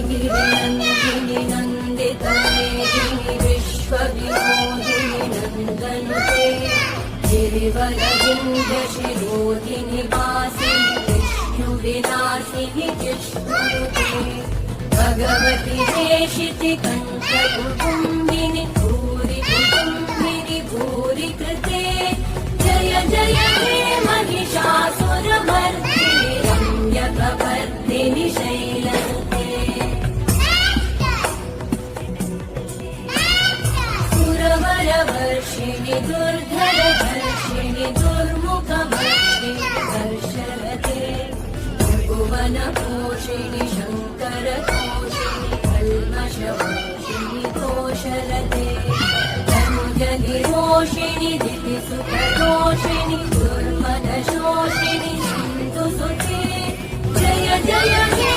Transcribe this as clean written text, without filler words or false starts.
गिरिनन्दिनि नन्दितमेदिनि विश्वविनोदिनि नन्दनुते गिरिवरविन्ध्यशिरोधिनि वासिनि विष्णुविलासिनि जिष्णुनुते भगवति हेशिति कण्ठकुटुम्बिनि भूरि कुटुम्बिनि भूरि कृते जय जय हे महिषासुरमर्दिनि रम्यकवर्दिनि शैलसुते सुरवरवर्षिणि दुर्धरधर्षिणि दुर्मुखवर्षिणि हर्षरते भुवनपोषिणि शङ्करतोषिणि कल्मषवर्षिणि घोषरते धनुजनिरोषिणि दितिसुखदोषिणि दुर्मदशोषिणि सिन्धुसुते जय जय हे